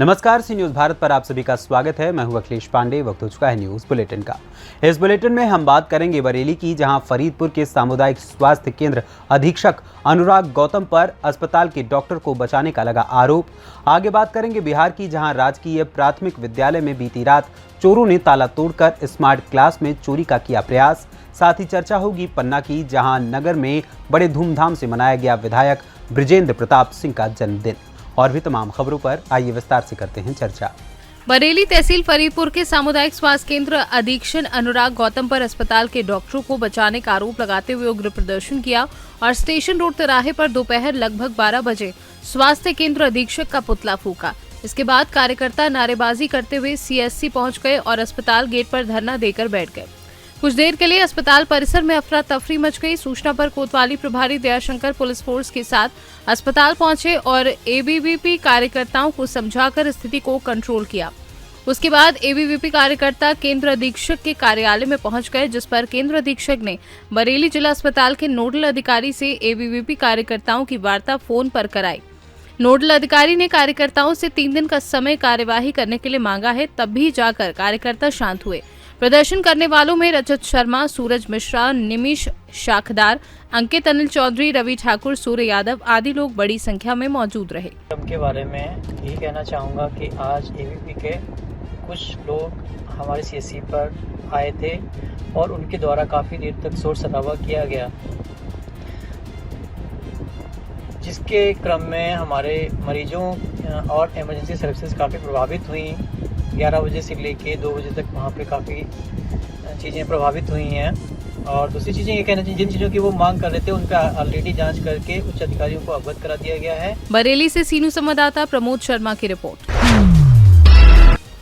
नमस्कार, सी न्यूज़ भारत पर आप सभी का स्वागत है। मैं हूं अखिलेश पांडे। वक्त हो चुका है न्यूज़ बुलेटिन का। इस बुलेटिन में हम बात करेंगे बरेली की, जहां फरीदपुर के सामुदायिक स्वास्थ्य केंद्र अधीक्षक अनुराग गौतम पर अस्पताल के डॉक्टर को बचाने का लगा आरोप। आगे बात करेंगे बिहार की, जहाँ राजकीय प्राथमिक विद्यालय में बीती रात चोरों ने ताला तोड़कर स्मार्ट क्लास में चोरी का किया प्रयास। साथ ही चर्चा होगी पन्ना की, जहाँ नगर में बड़े धूमधाम से मनाया गया विधायक बृजेंद्र प्रताप सिंह का जन्मदिन। और भी तमाम खबरों पर आइए विस्तार से करते हैं चर्चा। बरेली तहसील फरीदपुर के सामुदायिक स्वास्थ्य केंद्र अधीक्षक अनुराग गौतम पर अस्पताल के डॉक्टरों को बचाने का आरोप लगाते हुए उग्र प्रदर्शन किया और स्टेशन रोड तिराहे पर दोपहर लगभग 12 बजे स्वास्थ्य केंद्र अधीक्षक का पुतला फूका। इसके बाद कार्यकर्ता नारेबाजी करते हुए सीएससी पहुंच गए और अस्पताल गेट पर धरना देकर बैठ गए। कुछ देर के लिए अस्पताल परिसर में अफरा तफरी मच गई। सूचना पर कोतवाली प्रभारी दयाशंकर पुलिस फोर्स के साथ अस्पताल पहुंचे और एबीवीपी कार्यकर्ताओं को समझाकर स्थिति को कंट्रोल किया। उसके बाद एबीवीपी कार्यकर्ता केंद्र अधीक्षक के कार्यालय में पहुंच गए, जिस पर केंद्र अधीक्षक ने बरेली जिला अस्पताल के नोडल अधिकारी से एबीवीपी कार्यकर्ताओं की वार्ता फोन पर कराई। नोडल अधिकारी ने कार्यकर्ताओं से 3 दिन का समय कार्यवाही करने के लिए मांगा है, तब भी जाकर कार्यकर्ता शांत हुए। प्रदर्शन करने वालों में रजत शर्मा, सूरज मिश्रा, निमिष शाखदार, अंकित अनिल चौधरी, रवि ठाकुर, सूर्य यादव आदि लोग बड़ी संख्या में मौजूद रहे। के बारे में यही कहना चाहूँगा कि आज एबीपी के कुछ लोग हमारे सीएससी पर आए थे और उनके द्वारा काफ़ी देर तक शोर शराबा किया गया, जिसके क्रम में हमारे मरीजों और इमरजेंसी सर्विसेज काफ़ी प्रभावित हुई। 11 बजे से लेके 2 बजे तक वहाँ पे काफ़ी चीज़ें प्रभावित हुई हैं। और दूसरी चीज़ें ये कहना चाहिए, जिन चीज़ों की वो मांग कर रहे थे उनका ऑलरेडी जांच करके उच्च अधिकारियों को अवगत करा दिया गया है। बरेली से सीनू संवाददाता प्रमोद शर्मा की रिपोर्ट।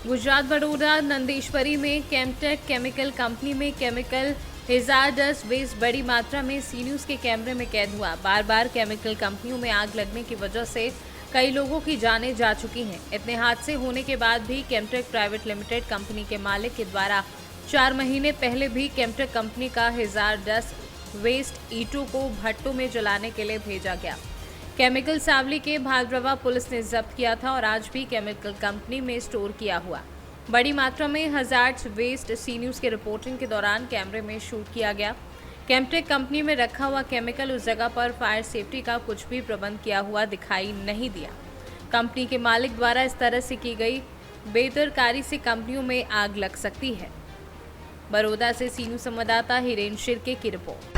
गुजरात बड़ौदा नंदेश्वरी में केमटेक केमिकल कंपनी में केमिकल हैजार्डस वेस्ट बड़ी मात्रा में सी न्यूज़ के कैमरे में कैद हुआ। बार बार केमिकल कंपनियों में आग लगने की वजह से कई लोगों की जानें जा चुकी हैं। इतने हादसे होने के बाद भी केमटेक प्राइवेट लिमिटेड कंपनी के मालिक के द्वारा 4 महीने पहले भी केमटेक कंपनी का हैजार्डस वेस्ट ईंटों को भट्टों में जलाने के लिए भेजा गया। केमिकल सावली के भादरवा पुलिस ने जब्त किया था और आज भी केमिकल कंपनी में स्टोर किया हुआ बड़ी मात्रा में हैजार्डस वेस्ट सी न्यूज़ के रिपोर्टिंग के दौरान कैमरे में शूट किया गया। केमटेक कंपनी में रखा हुआ केमिकल उस जगह पर फायर सेफ्टी का कुछ भी प्रबंध किया हुआ दिखाई नहीं दिया। कंपनी के मालिक द्वारा इस तरह से की गई बेदरकारी से कंपनियों में आग लग सकती है। बड़ौदा से सीनू संवाददाता हिरेन शिर्के की रिपोर्ट।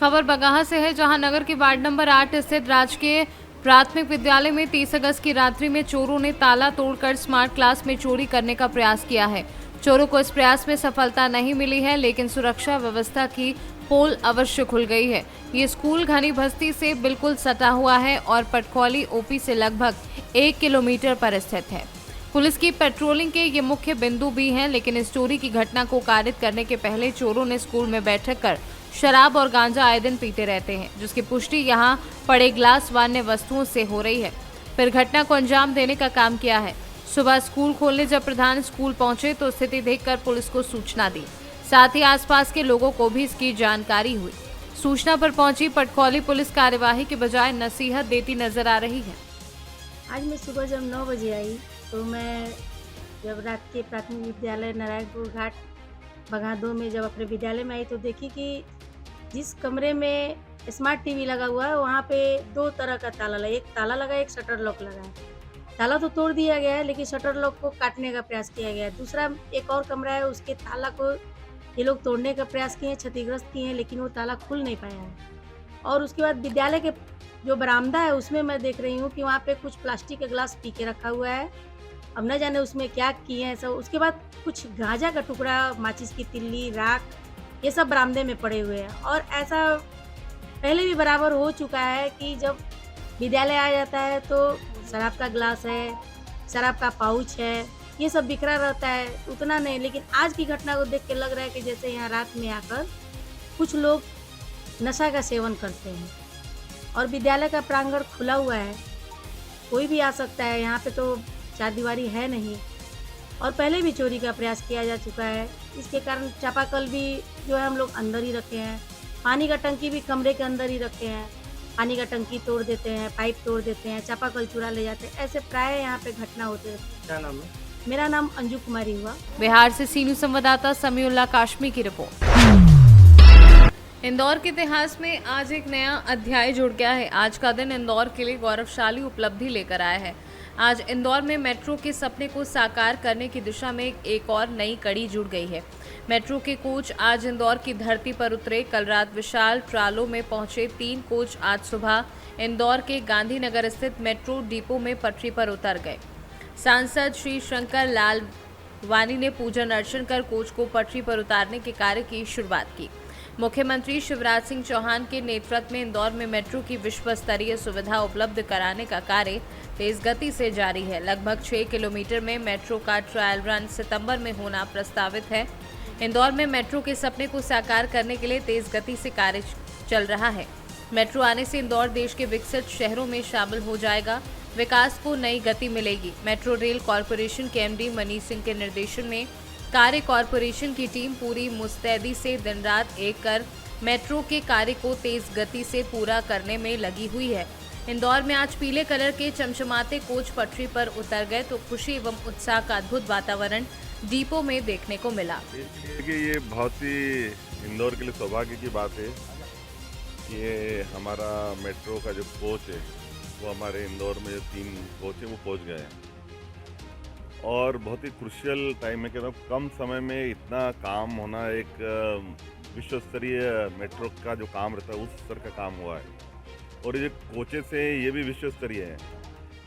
खबर बगाहा से है, जहां नगर के वार्ड नंबर 8 स्थित राजकीय प्राथमिक विद्यालय में 30 अगस्त की रात्रि में चोरों ने ताला तोड़कर स्मार्ट क्लास में चोरी करने का प्रयास किया है। चोरों को इस प्रयास में सफलता नहीं मिली है, लेकिन सुरक्षा व्यवस्था की पोल अवश्य खुल गई है। ये स्कूल घनी बस्ती से बिल्कुल सटा हुआ है और पटखौली ओपी से लगभग 1 किलोमीटर पर स्थित है। पुलिस की पेट्रोलिंग के ये मुख्य बिंदु भी हैं, लेकिन इस चोरी की घटना को कारित करने के पहले चोरों ने स्कूल में बैठक कर शराब और गांजा आए दिन पीते रहते हैं, जिसकी पुष्टि यहाँ पड़े ग्लास व अन्य वस्तुओं से हो रही है। फिर घटना को अंजाम देने का काम किया है। सुबह स्कूल खोलने जब प्रधान स्कूल पहुंचे तो स्थिति देखकर पुलिस को सूचना दी। साथ ही आसपास के लोगों को भी इसकी जानकारी हुई। सूचना पर पहुंची पटखौली पुलिस कार्यवाही के बजाय नसीहत देती नजर आ रही है। आज मैं सुबह जब 9 बजे आई तो मैं जब राजकीय प्राथमिक विद्यालय नारायणपुर घाट बगाहा 2 में जब अपने विद्यालय में आई तो देखी कि जिस कमरे में स्मार्ट टीवी लगा हुआ है वहाँ पे 2 तरह का ताला लगा, एक ताला लगा, एक शटर लॉक लगा है। ताला तो तोड़ दिया गया है, लेकिन शटर लॉक को काटने का प्रयास किया गया है। दूसरा एक और कमरा है, उसके ताला को ये लोग तोड़ने का प्रयास किए हैं, क्षतिग्रस्त किए हैं, लेकिन वो ताला खुल नहीं पाया है। और उसके बाद विद्यालय के जो बरामदा है उसमें मैं देख रही हूँ कि वहाँ पे कुछ प्लास्टिक का ग्लास पी के रखा हुआ है। अब न जाने उसमें क्या किए हैं सब। उसके बाद कुछ गांजा का टुकड़ा, माचिस की तिल्ली, राख, ये सब बरामदे में पड़े हुए हैं। और ऐसा पहले भी बराबर हो चुका है कि जब विद्यालय आ जाता है तो शराब का ग्लास है, शराब का पाउच है, ये सब बिखरा रहता है। उतना नहीं, लेकिन आज की घटना को देख के लग रहा है कि जैसे यहाँ रात में आकर कुछ लोग नशा का सेवन करते हैं। और विद्यालय का प्रांगण खुला हुआ है, कोई भी आ सकता है। यहाँ पे तो चारदीवारी है नहीं और पहले भी चोरी का प्रयास किया जा चुका है। इसके कारण चापाकल भी जो है हम लोग अंदर ही रखे हैं, पानी का टंकी भी कमरे के अंदर ही रखे हैं। पानी का टंकी तोड़ देते हैं, पाइप तोड़ देते हैं, चापाकल चूरा ले जाते हैं। ऐसे प्राय यहाँ पे घटना होते रहती है। क्या नाम है? मेरा नाम अंजू कुमारी हुआ। बिहार से सीनू संवाददाता समीउल्लाह काशमी की रिपोर्ट। इंदौर के इतिहास में आज एक नया अध्याय जुड़ गया है। आज का दिन इंदौर के लिए गौरवशाली उपलब्धि लेकर आया है। आज इंदौर में मेट्रो के सपने को साकार करने की दिशा में एक और नई कड़ी जुड़ गई है। मेट्रो के कोच आज इंदौर की धरती पर उतरे। कल रात विशाल ट्रालों में पहुंचे 3 कोच आज सुबह इंदौर के गांधीनगर स्थित मेट्रो डिपो में पटरी पर उतर गए। सांसद श्री शंकर लाल वानी ने पूजन अर्चन कर कोच को पटरी पर उतारने के कार्य की शुरुआत की। मुख्यमंत्री शिवराज सिंह चौहान के नेतृत्व में इंदौर में मेट्रो की विश्व स्तरीय सुविधा उपलब्ध कराने का कार्य तेज गति से जारी है। लगभग 6 किलोमीटर में मेट्रो का ट्रायल रन सितंबर में होना प्रस्तावित है। इंदौर में मेट्रो के सपने को साकार करने के लिए तेज गति से कार्य चल रहा है। मेट्रो आने से इंदौर देश के विकसित शहरों में शामिल हो जाएगा। विकास को नई गति मिलेगी। मेट्रो रेल कॉरपोरेशन के एमडी मनीष सिंह के निर्देशन में कार्य कॉरपोरेशन की टीम पूरी मुस्तैदी से दिन रात एक कर मेट्रो के कार्य को तेज गति से पूरा करने में लगी हुई है। इंदौर में आज पीले कलर के चमचमाते कोच पटरी पर उतर गए तो खुशी एवं उत्साह का अद्भुत वातावरण डिपो में देखने को मिला। देखिए, ये बहुत ही इंदौर के लिए सौभाग्य की बात है कि ये हमारा मेट्रो का जो कोच है वो हमारे इंदौर में जो 3 कोच है वो पहुंच गए हैं और बहुत ही क्रुशियल टाइम में कहता हूँ कम समय में इतना काम होना एक विश्व स्तरीय मेट्रो का जो काम रहता है उस स्तर का काम हुआ है। और ये कोचेस हैं ये भी विश्व स्तरीय हैं।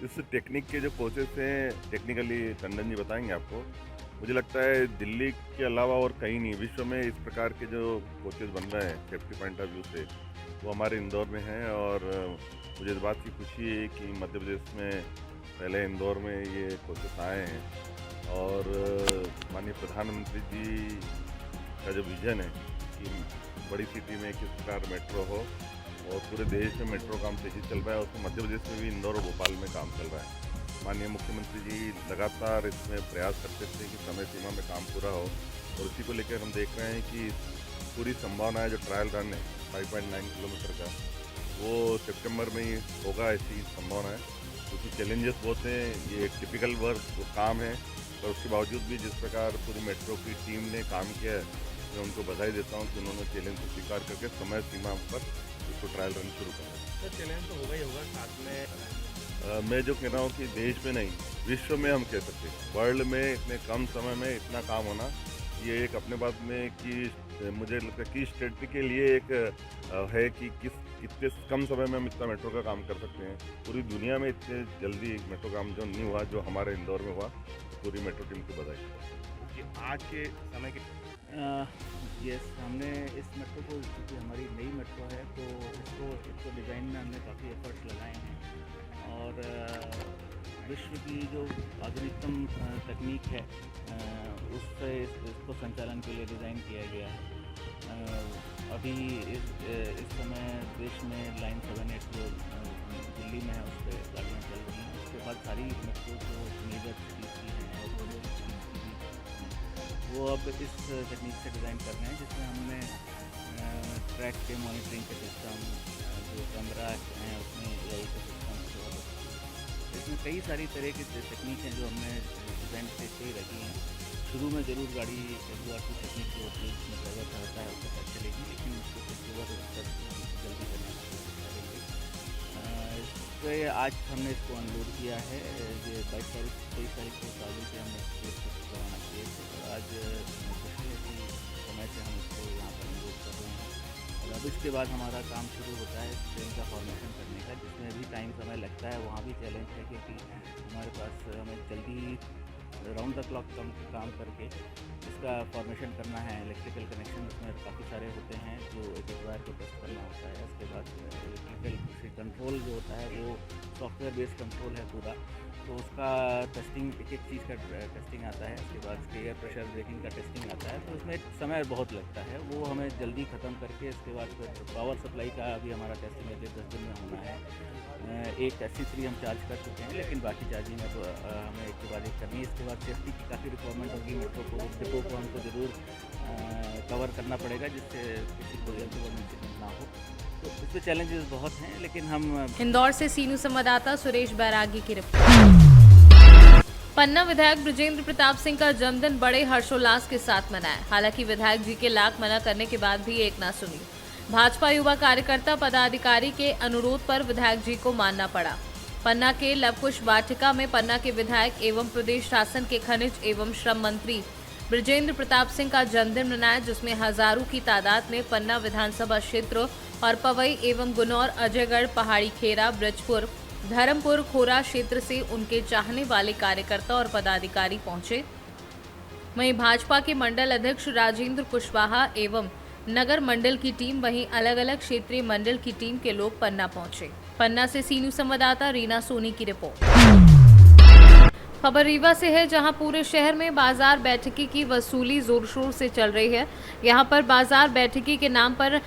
इस टेक्निक के जो कोचेस हैं टेक्निकली टंडन जी बताएंगे आपको। मुझे लगता है दिल्ली के अलावा और कहीं नहीं विश्व में इस प्रकार के जो कोचेस बन रहे हैं सेफ्टी पॉइंट ऑफ व्यू से वो हमारे इंदौर में हैं। और मुझे इस बात की खुशी है कि मध्य प्रदेश में पहले इंदौर में ये कोचेस आए हैं और माननीय प्रधानमंत्री जी का जो विजन है कि बड़ी सिटी में किस प्रकार मेट्रो हो और पूरे देश में मेट्रो काम तेजी चल रहा है और मध्य प्रदेश में भी इंदौर और भोपाल में काम चल रहा है। माननीय मुख्यमंत्री जी लगातार इसमें प्रयास करते थे कि समय सीमा में काम पूरा हो और उसी को लेकर हम देख रहे हैं कि पूरी संभावना है जो ट्रायल रन है 5.9 किलोमीटर का वो सितंबर में ही होगा ऐसी संभावना है। क्योंकि चैलेंजेस बहुत हैं, ये एक टिपिकल वर्क काम है पर उसके बावजूद भी जिस प्रकार पूरी मेट्रो की टीम ने काम किया है मैं उनको बधाई देता हूँ कि उन्होंने चैलेंज को स्वीकार करके समय सीमा पर इसको ट्रायल रन शुरू करा। तो चैलेंज तो होगा ही होगा, साथ में मैं जो कह रहा हूँ कि देश में नहीं विश्व में हम कह सकते हैं वर्ल्ड में इतने कम समय में इतना काम होना ये एक अपने बात में कि मुझे लगता है कि स्टेट के लिए एक है कि कितने कम समय में हम इतना मेट्रो का काम कर सकते हैं। पूरी दुनिया में इतने जल्दी मेट्रो काम जो नहीं हुआ जो हमारे इंदौर में हुआ पूरी मेट्रो टीम को बधाई। कि आज के समय के यस हमने इस मेट्रो को क्योंकि हमारी नई मेट्रो है तो इसको डिज़ाइन में हमने काफ़ी एफर्ट्स लगाए हैं और विश्व की जो आधुनिकतम तकनीक है उससे इसको संचालन के लिए डिज़ाइन किया गया है। अभी इस समय देश में लाइन 7-8 जो दिल्ली में है उस पर गाड़ियाँ चल रही हैं। उसके बाद सारी मेट्रो जो मेजर सिटीज़ की हैं और जो वो अब इस तकनीक से डिज़ाइन कर रहे हैं जिसमें हमने ट्रैक के मॉनिटरिंग के सिस्टम जो कैमरा हैं उसमें AI के सिस्टम इसमें कई सारी तरह की तकनीक हैं जो हमने डिज़ाइन से ही रखी हैं। शुरू में ज़रूर गाड़ी FURT तकनीक जो होती है जिसमें ड्राइवर का होता है उसके साथ चलेगी लेकिन उसको जल्दी करने की कोशिश करेंगे। तो आज हमने इसको अनलोड किया है। ये 22 तारीख 23 तारीख को सालों से हमने इसको करवाना चाहिए थे और आज खुशी है कि समय से हम इसको यहाँ पर अनलोड कर रहे हैं। और अब इसके बाद हमारा काम शुरू होता है ट्रेन का फॉर्मेशन करने का जिसमें भी टाइम समय लगता है। वहाँ भी चैलेंज है क्योंकि हमारे पास हमें जल्दी राउंड द क्लॉक काम करके इसका फॉर्मेशन करना है। इलेक्ट्रिकल कनेक्शन उसमें काफ़ी सारे होते हैं जो एक वायर को टेस्ट करना होता है। उसके बाद इलेक्ट्रिकल कंट्रोल जो होता है वो सॉफ्टवेयर बेस्ड कंट्रोल है पूरा तो उसका टेस्टिंग एक चीज़ का टेस्टिंग आता है। उसके बाद उसके एयर प्रेशर ब्रेकिंग का टेस्टिंग आता है तो उसमें समय बहुत लगता है वो हमें जल्दी ख़त्म करके इसके बाद पावर सप्लाई का भी हमारा टेस्टिंग अगले 10 दिन में होना है। एक SC3 हम चार्ज कर चुके हैं लेकिन बाकी चार्जिंग है तो हमें एक के बाद एक करनी है। इसके बाद सेफ्टी की काफ़ी रिक्वायरमेंट होगी मेट्रो को डिपो को हमको ज़रूर कवर करना पड़ेगा जिससे किसी को इंसिडेंट ना हो। तो इस तो चैलेंजेस बहुत हैं, लेकिन हम इंदौर से सीनू संवाददाता सुरेश बैरागी की रिपोर्ट। पन्ना विधायक बृजेंद्र प्रताप सिंह का जन्मदिन बड़े हर्षोल्लास के साथ मनाया। हालांकि विधायक जी के लाख मना करने के बाद भी एक ना सुनी। भाजपा युवा कार्यकर्ता पदाधिकारी के अनुरोध पर विधायक जी को मानना पड़ा। पन्ना के लवकुश वाटिका में पन्ना के विधायक एवं प्रदेश शासन के खनिज एवं श्रम मंत्री बृजेंद्र प्रताप सिंह का जन्मदिन मनाया, जिसमें हजारों की तादाद में पन्ना विधानसभा क्षेत्र और पवई एवं गुनौर, अजयगढ़, पहाड़ी खेरा, ब्रजपुर, धर्मपुर, खोरा क्षेत्र से उनके चाहने वाले कार्यकर्ता और पदाधिकारी पहुंचे। वहीं भाजपा के मंडल अध्यक्ष राजेंद्र कुशवाहा एवं नगर मंडल की टीम, वहीं अलग अलग क्षेत्रीय मंडल की टीम के लोग पन्ना पहुंचे। पन्ना से सीनू संवाददाता रीना सोनी की रिपोर्ट। खबर रीवा से है, जहां पूरे शहर में बाजार बैठकी की वसूली जोर शोर से चल रही है। यहां पर बाजार बैठकी के नाम पर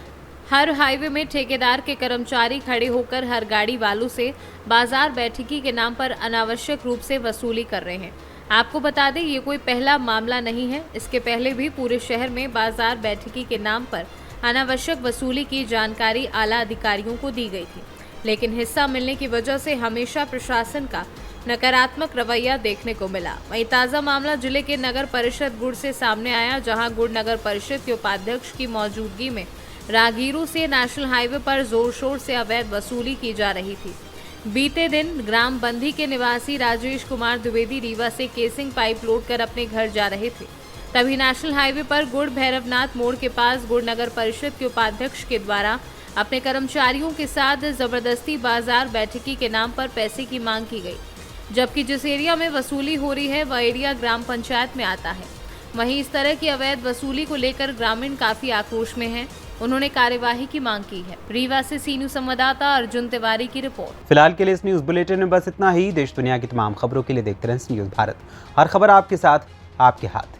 हर हाईवे में ठेकेदार के कर्मचारी खड़े होकर हर गाड़ी वालों से बाजार बैठकी के नाम पर अनावश्यक रूप से वसूली कर रहे हैं। आपको बता दें, ये कोई पहला मामला नहीं है। इसके पहले भी पूरे शहर में बाजार बैठकी के नाम पर अनावश्यक वसूली की जानकारी आला अधिकारियों को दी गई थी, लेकिन हिस्सा मिलने की वजह से हमेशा प्रशासन का नकारात्मक रवैया देखने को मिला। वहीं ताज़ा मामला जिले के नगर परिषद गुड़ से सामने आया, जहां गुड़ नगर परिषद के उपाध्यक्ष की मौजूदगी में राहगीरों से नेशनल हाईवे पर जोर शोर से अवैध वसूली की जा रही थी। बीते दिन ग्राम बंधी के निवासी राजेश कुमार द्विवेदी रीवा से केसिंग पाइप लोड कर अपने घर जा रहे थे। तभी नेशनल हाईवे पर गुड़ भैरवनाथ मोड़ के पास गुड़ नगर परिषद के उपाध्यक्ष के द्वारा अपने कर्मचारियों के साथ जबरदस्ती बाजार बैठकी के नाम पर पैसे की मांग की गई, जबकि जिस एरिया में वसूली हो रही है वह एरिया ग्राम पंचायत में आता है। वहीं इस तरह की अवैध वसूली को लेकर ग्रामीण काफी आक्रोश में हैं। उन्होंने कार्यवाही की मांग की है। रीवा से सीनू संवाददाता अर्जुन तिवारी की रिपोर्ट। फिलहाल के लिए इस न्यूज बुलेटिन में बस इतना ही। देश दुनिया की तमाम खबरों के लिए देखते रहें न्यूज भारत। हर खबर आपके साथ, आपके हाथ।